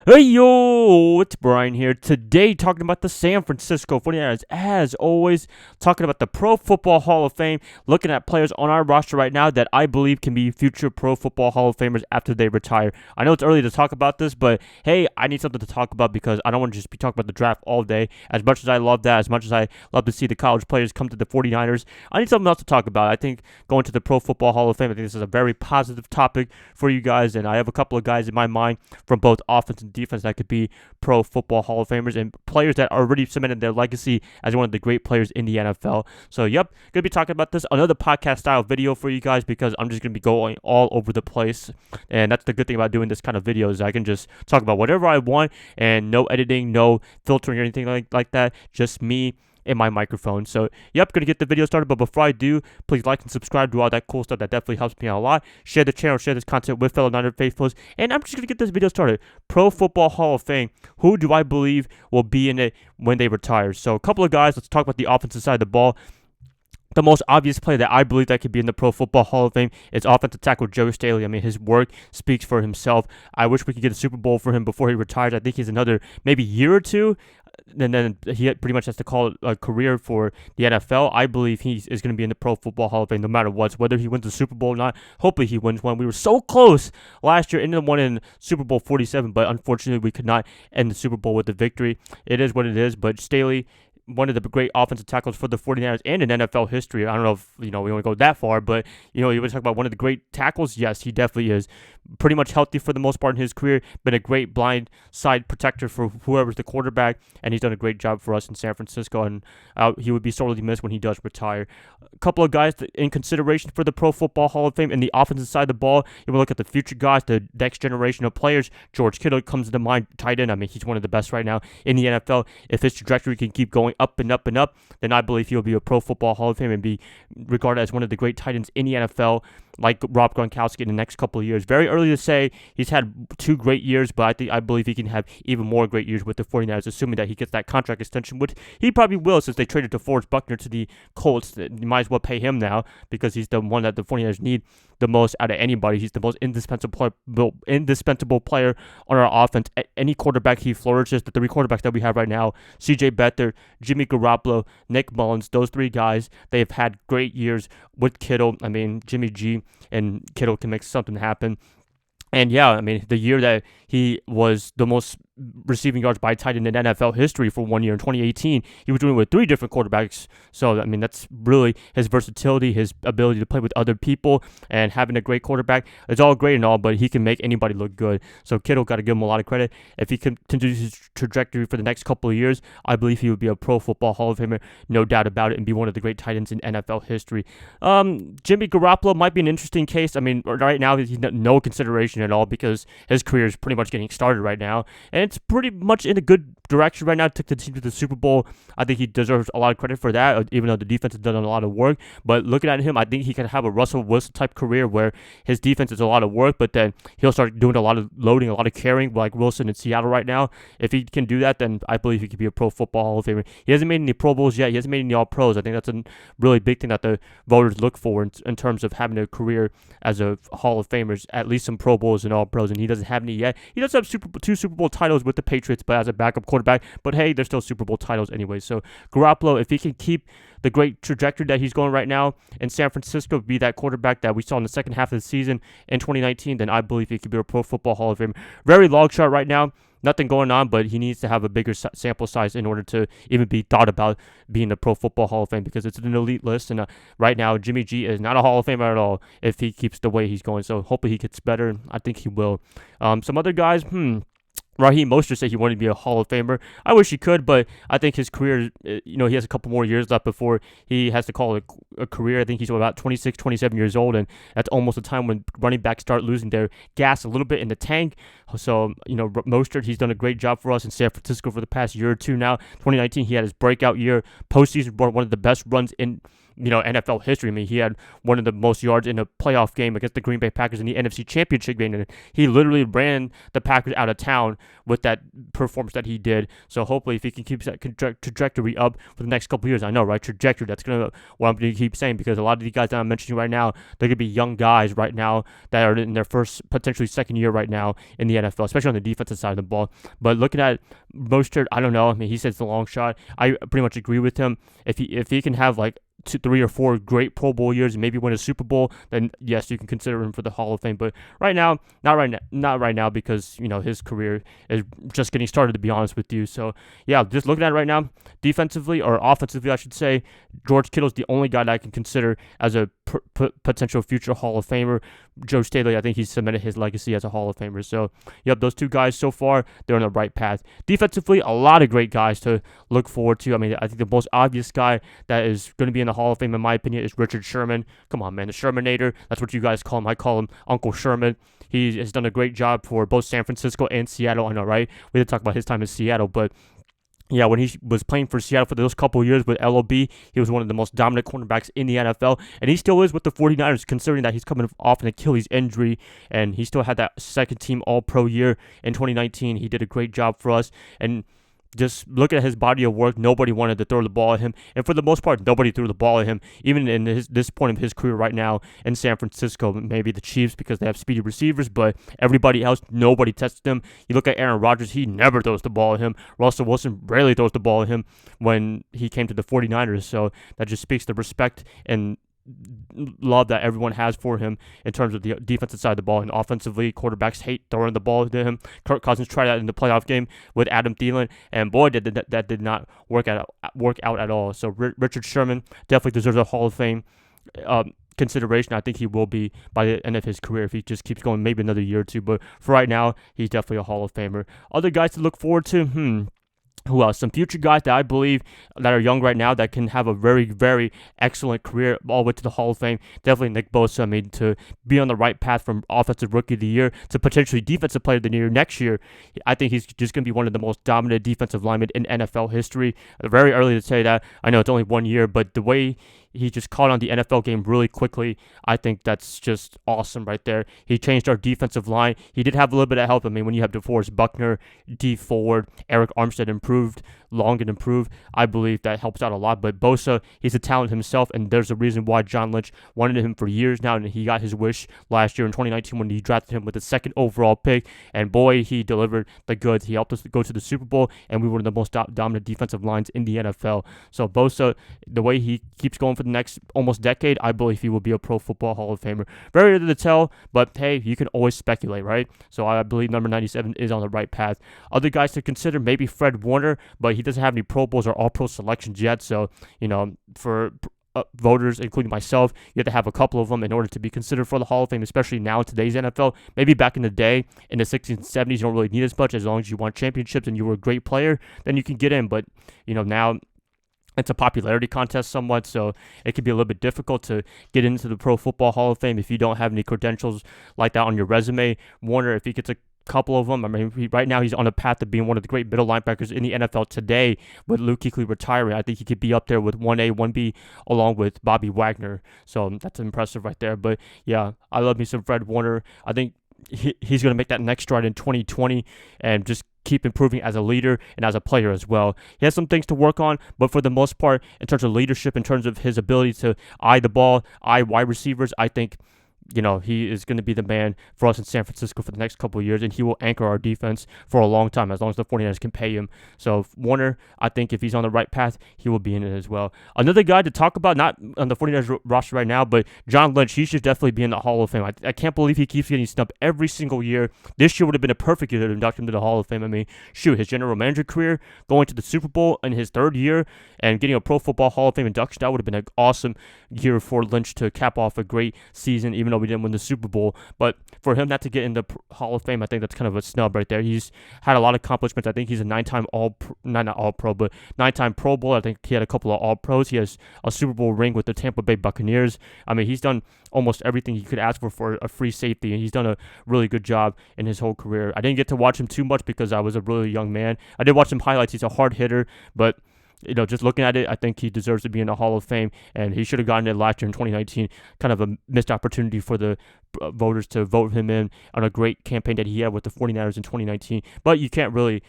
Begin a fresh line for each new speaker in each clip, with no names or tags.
Hey yo, it's Brian here. Today talking about the San Francisco 49ers. As always, talking about the Pro Football Hall of Fame, looking at players on our roster right now that I believe can be future Pro Football Hall of Famers after they retire. I know it's early to talk about this, but hey, I need something to talk about because I don't want to just be talking about the draft all day. As much as I love that, as much as I love to see the college players come to the 49ers, I need something else to talk about. I think going to the Pro Football Hall of Fame, I think this is a very positive topic for you guys, and I have a couple of guys in my mind from both offense and defense that could be Pro Football Hall of Famers and players that already cemented their legacy as one of the great players in the NFL. So, gonna be talking about this another podcast style video for you guys because I'm just gonna be going all over the place, and that's the good thing about doing this kind of video is I can just talk about whatever I want and no editing, no filtering or anything like that. Just me in my microphone. So, gonna get the video started. But before I do, please like and subscribe, do all that cool stuff. That definitely helps me out a lot. Share the channel, share this content with fellow Niner faithfuls. And I'm just gonna get this video started. Pro Football Hall of Fame. Who do I believe will be in it when they retire? So, a couple of guys. Let's talk about the offensive side of the ball. The most obvious player that I believe that could be in the Pro Football Hall of Fame is offensive tackle Joe Staley. I mean, his work speaks for himself. I wish we could get a Super Bowl for him before he retires. I think he's another maybe year or two, and then he pretty much has to call it a career for the NFL. I believe he is going to be in the Pro Football Hall of Fame no matter what. So whether he wins the Super Bowl or not, hopefully he wins one. We were so close last year, ended up winning in Super Bowl 47, but unfortunately we could not end the Super Bowl with a victory. It is what it is, but Staley, one of the great offensive tackles for the 49ers and in NFL history. I don't know if, we want to go that far, but, you want to talk about one of the great tackles? Yes, he definitely is. Pretty much healthy for the most part in his career, been a great blind side protector for whoever's the quarterback, and he's done a great job for us in San Francisco, and he would be sorely missed when he does retire. A couple of guys in consideration for the Pro Football Hall of Fame in the offensive side of the ball. You look at the future guys, the next generation of players. George Kiddo comes to mind, tight end. I mean, he's one of the best right now in the NFL. If his trajectory can keep going up and up and up, then I believe he'll be a Pro Football Hall of Fame and be regarded as one of the great tight ends in the NFL, like Rob Gronkowski in the next couple of years. Very early to say. He's had 2 great years, but I believe he can have even more great years with the 49ers, assuming that he gets that contract extension, which he probably will since they traded DeForest Buckner to the Colts. You might as well pay him now because he's the one that the 49ers need the most out of anybody. He's the most indispensable player on our offense. Any quarterback he flourishes. The 3 quarterbacks that we have right now, CJ Beathard, Jimmy Garoppolo, Nick Mullins, those 3 guys, they've had great years with Kiddo. I mean, Jimmy G and Kiddo can make something happen. And the year that he was the most receiving yards by tight end in NFL history for 1 year in 2018, he was doing it with 3 different quarterbacks. So, that's really his versatility, his ability to play with other people, and having a great quarterback. It's all great and all, but he can make anybody look good. So, Kittle, got to give him a lot of credit. If he continues his trajectory for the next couple of years, I believe he would be a Pro Football Hall of Famer, no doubt about it, and be one of the great tight ends in NFL history. Jimmy Garoppolo might be an interesting case. I mean, right now, he's no consideration at all because his career is pretty much getting started right now, and it's pretty much in a good direction right now. Took the team to the Super Bowl. I think he deserves a lot of credit for that, even though the defense has done a lot of work. But looking at him, I think he can have a Russell Wilson type career where his defense is a lot of work, but then he'll start doing a lot of loading, a lot of carrying, like Wilson in Seattle right now. If he can do that, then I believe he could be a Pro Football Hall of Famer. He hasn't made any Pro Bowls yet. He hasn't made any All-Pros. I think that's a really big thing that the voters look for in terms of having a career as a Hall of Famer, at least some Pro Bowls and All-Pros, and he doesn't have any yet. He does have 2 Super Bowl titles with the Patriots, but as a backup quarterback. But hey, they're still Super Bowl titles anyway. So Garoppolo, if he can keep the great trajectory that he's going right now in San Francisco, be that quarterback that we saw in the second half of the season in 2019, then I believe he could be a Pro Football Hall of Fame. Very long shot right now. Nothing going on, but he needs to have a bigger sample size in order to even be thought about being a Pro Football Hall of Fame because it's an elite list. And right now, Jimmy G is not a Hall of Famer at all if he keeps the way he's going. So hopefully he gets better. I think he will. Some other guys, Raheem Mostert said he wanted to be a Hall of Famer. I wish he could, but I think his career, he has a couple more years left before he has to call it a career. I think he's about 26, 27 years old, and that's almost the time when running backs start losing their gas a little bit in the tank. So, Mostert, he's done a great job for us in San Francisco for the past year or two now. 2019, he had his breakout year. Postseason brought one of the best runs in NFL history. I mean, he had one of the most yards in a playoff game against the Green Bay Packers in the NFC Championship game, and he literally ran the Packers out of town with that performance that he did. So hopefully, if he can keep that trajectory up for the next couple years, I know, right? Trajectory. That's what I'm going to keep saying, because a lot of these guys that I'm mentioning right now, they're going to be young guys right now that are in their first, potentially second year right now in the NFL, especially on the defensive side of the ball. But looking at Mostert, I don't know. I mean, he says it's a long shot. I pretty much agree with him. If he can have like 2, 3, or 4 great Pro Bowl years and maybe win a Super Bowl, then yes, you can consider him for the Hall of Fame. But right now, not right now, because his career is just getting started, to be honest with you. So yeah, just looking at it right now, defensively or offensively, I should say, George Kittle's the only guy that I can consider as a potential future Hall of Famer. Joe Staley, I think he's cemented his legacy as a Hall of Famer. So yep, those two guys so far, they're on the right path. Defensively, a lot of great guys to look forward to. I mean, I think the most obvious guy that is going to be in the Hall of Fame, in my opinion, is Richard Sherman. Come on, man, the Shermanator. That's what you guys call him. I call him Uncle Sherman. He has done a great job for both San Francisco and Seattle. I know, right? We didn't talk about his time in Seattle, but yeah, when he was playing for Seattle for those couple years with LOB, he was one of the most dominant cornerbacks in the NFL, and he still is with the 49ers, considering that he's coming off an Achilles injury, and he still had that second-team All-Pro year in 2019. He did a great job for us, and just look at his body of work. Nobody wanted to throw the ball at him, and for the most part, nobody threw the ball at him, even in this point of his career right now in San Francisco. Maybe the Chiefs, because they have speedy receivers, but everybody else, nobody tested him. You look at Aaron Rodgers, he never throws the ball at him. Russell Wilson rarely throws the ball at him when he came to the 49ers, so that just speaks to respect and love that everyone has for him in terms of the defensive side of the ball. And offensively, quarterbacks hate throwing the ball to him. Kirk Cousins tried that in the playoff game with Adam Thielen, and boy, that did not work out at all. So Richard Sherman definitely deserves a Hall of Fame consideration. I think he will be by the end of his career if he just keeps going, maybe another year or two. But for right now, he's definitely a Hall of Famer. Other guys to look forward to, who else? Some future guys that I believe that are young right now that can have a very, very excellent career all the way to the Hall of Fame. Definitely Nick Bosa. I mean, to be on the right path from Offensive Rookie of the Year to potentially Defensive Player of the Year next year. I think he's just going to be one of the most dominant defensive linemen in NFL history. Very early to say that. I know it's only 1 year, but the way he just caught on the NFL game really quickly, I think that's just awesome right there. He changed our defensive line. He did have a little bit of help. I mean, when you have DeForest Buckner, D Ford, Eric Armstead improved, Long improved, I believe that helps out a lot. But Bosa, he's a talent himself, and there's a reason why John Lynch wanted him for years now, and he got his wish last year in 2019 when he drafted him with the 2nd overall pick, and boy, he delivered the goods. He helped us go to the Super Bowl, and we were one of the most dominant defensive lines in the NFL. So Bosa, the way he keeps going for the next almost decade, I believe he will be a Pro Football Hall of Famer. Very early to tell, but hey, you can always speculate, right? So I believe number 97 is on the right path. Other guys to consider, maybe Fred Warner, but he doesn't have any Pro Bowls or All-Pro selections yet, so, for voters, including myself, you have to have a couple of them in order to be considered for the Hall of Fame, especially now in today's NFL. Maybe back in the day, in the 60s and 70s, you don't really need as much. As long as you won championships and you were a great player, then you can get in, but, now it's a popularity contest somewhat, so it can be a little bit difficult to get into the Pro Football Hall of Fame if you don't have any credentials like that on your resume. Warner, if he gets a couple of them, I mean, right now he's on a path to being one of the great middle linebackers in the NFL today with Luke Kuechly retiring. I think he could be up there with 1A, 1B, along with Bobby Wagner, so that's impressive right there. But yeah, I love me some Fred Warner. I think he's going to make that next stride in 2020 and just keep improving as a leader and as a player as well. He has some things to work on, but for the most part, in terms of leadership, in terms of his ability to eye the ball, eye wide receivers, I think he is going to be the man for us in San Francisco for the next couple of years, and he will anchor our defense for a long time as long as the 49ers can pay him. So Warner, I think if he's on the right path, he will be in it as well. Another guy to talk about, not on the 49ers roster right now, but John Lynch, he should definitely be in the Hall of Fame. I can't believe he keeps getting snubbed every single year. This year would have been a perfect year to induct him to the Hall of Fame. I mean, shoot, his general manager career, going to the Super Bowl in his 3rd year, and getting a Pro Football Hall of Fame induction, that would have been an awesome year for Lynch to cap off a great season, even though we didn't win the Super Bowl. But for him not to get in the Hall of Fame, I think that's kind of a snub right there. He's had a lot of accomplishments. I think he's a 9-time not All-Pro, but 9-time Pro Bowl. I think he had a couple of All-Pros. He has a Super Bowl ring with the Tampa Bay Buccaneers. I mean, he's done almost everything you could ask for a free safety, and he's done a really good job in his whole career. I didn't get to watch him too much because I was a really young man. I did watch some highlights. He's a hard hitter, but just looking at it, I think he deserves to be in the Hall of Fame, and he should have gotten it last year in 2019. Kind of a missed opportunity for the voters to vote him in on a great campaign that he had with the 49ers in 2019. But you can't really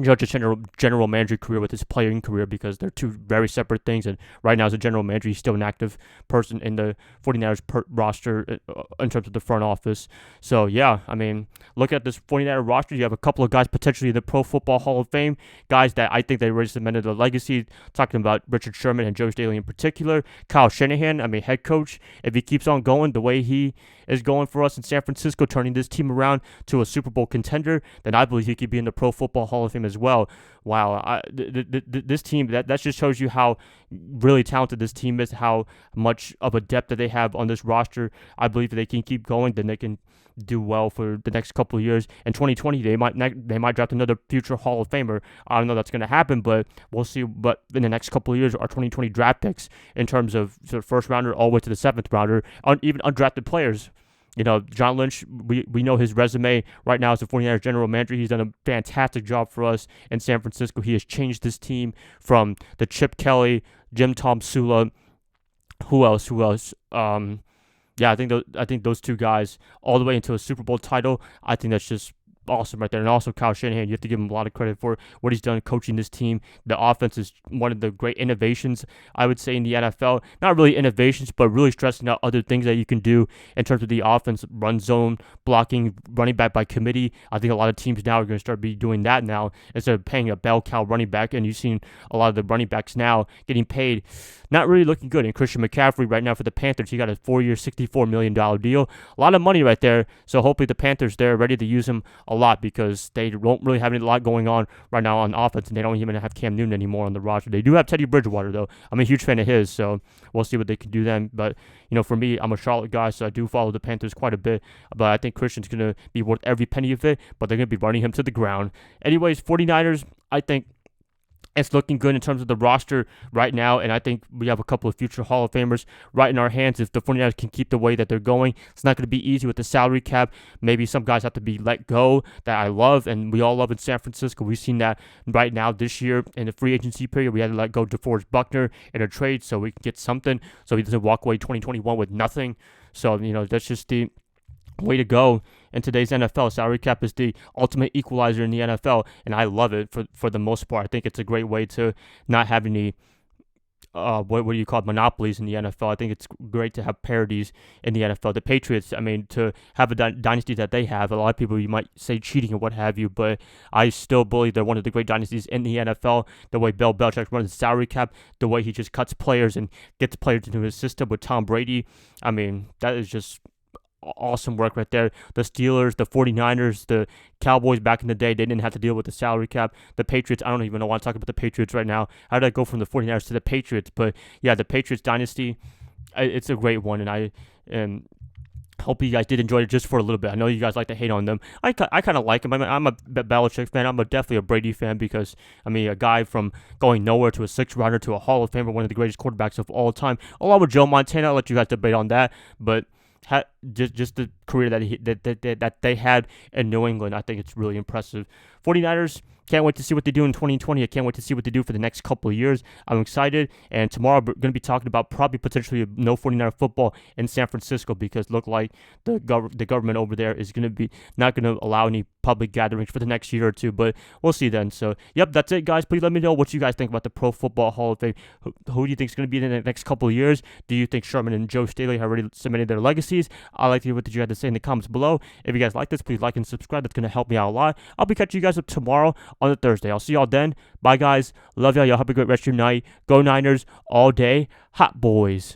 judge his general manager career with his playing career because they're two very separate things. And right now, as a general manager, he's still an active person in the 49ers roster in terms of the front office. So, yeah, I mean, look at this 49er roster. You have a couple of guys potentially in the Pro Football Hall of Fame, guys that I think they already cemented a legacy, talking about Richard Sherman and Joe Staley in particular. Kyle Shanahan, I mean, head coach, if he keeps on going the way he is going for us in San Francisco, turning this team around to a Super Bowl contender, then I believe he could be in the Pro Football Hall of Fame as well. Wow, this team, that just shows you how really talented this team is, how much of a depth that they have on this roster. I believe if they can keep going, then they can do well for the next couple of years. In 2020, they might draft another future Hall of Famer. I don't know that's going to happen, but we'll see. But in the next couple of years, our 2020 draft picks in terms of first rounder all the way to the seventh rounder, even undrafted players. John Lynch, we know his resume right now as the 49ers general manager. He's done a fantastic job for us in San Francisco. He has changed this team from the Chip Kelly, Jim Tom Sula. Who else? Yeah, I think those two guys all the way into a Super Bowl title. I think that's just awesome right there. And also Kyle Shanahan, you have to give him a lot of credit for what he's done coaching this team. The offense is one of the great innovations, I would say, in the NFL. Not really innovations, but really stressing out other things that you can do in terms of the offense, run zone, blocking, running back by committee. I think a lot of teams now are going to start doing that now instead of paying a bell cow running back. And you've seen a lot of the running backs now getting paid, not really looking good. And Christian McCaffrey right now for the Panthers, he got a 4-year, $64 million deal. A lot of money right there. So hopefully the Panthers, they're ready to use him a lot because they don't really have a lot going on right now on offense, and they don't even have Cam Newton anymore on the roster. They do have Teddy Bridgewater, though. I'm a huge fan of his, so we'll see what they can do then. But, for me, I'm a Charlotte guy, so I do follow the Panthers quite a bit. But I think Christian's going to be worth every penny of it, but they're going to be running him to the ground. Anyways, 49ers, I think it's looking good in terms of the roster right now, and I think we have a couple of future Hall of Famers right in our hands if the 49ers can keep the way that they're going. It's not going to be easy with the salary cap. Maybe some guys have to be let go that I love, and we all love in San Francisco. We've seen that right now this year in the free agency period. We had to let go DeForest Buckner in a trade so we can get something, so he doesn't walk away 2021 with nothing. So, that's just the way to go in today's NFL. Salary cap is the ultimate equalizer in the NFL, and I love it for the most part. I think it's a great way to not have any what do you call it, monopolies in the NFL. I think it's great to have parities in the NFL. The Patriots, I mean, to have a dynasty that they have, a lot of people, you might say cheating or what have you, but I still believe they're one of the great dynasties in the NFL. The way Bill Belichick runs the salary cap, the way he just cuts players and gets players into his system with Tom Brady, I mean, that is just awesome work right there. The Steelers, the 49ers, the Cowboys back in the day, they didn't have to deal with the salary cap. The Patriots, I don't even want to talk about the Patriots right now. How did I go from the 49ers to the Patriots? But yeah, the Patriots dynasty, it's a great one, and I hope you guys did enjoy it just for a little bit. I know you guys like to hate on them. I kind of like them. I'm a Belichick fan. I'm definitely a Brady fan because, I mean, a guy from going nowhere to a sixth rounder to a Hall of Famer, one of the greatest quarterbacks of all time, along with Joe Montana. I'll let you guys debate on that, but just the career that they had in New England, I think it's really impressive. 49ers, can't wait to see what they do in 2020. I can't wait to see what they do for the next couple of years. I'm excited, and tomorrow we're going to be talking about probably potentially no 49er football in San Francisco because it look like the government over there is going to be not going to allow any public gatherings for the next year or two, but we'll see then. So, yep, that's it, guys. Please let me know what you guys think about the Pro Football Hall of Fame. Who do you think is going to be in the next couple of years? Do you think Sherman and Joe Staley have already submitted their legacies? I'd like to hear what you had to say in the comments below. If you guys like this, please like and subscribe. That's going to help me out a lot. I'll be catching you guys up tomorrow on the Thursday. I'll see y'all then. Bye, guys. Love y'all. Y'all have a great rest of your night. Go Niners all day. Hot boys.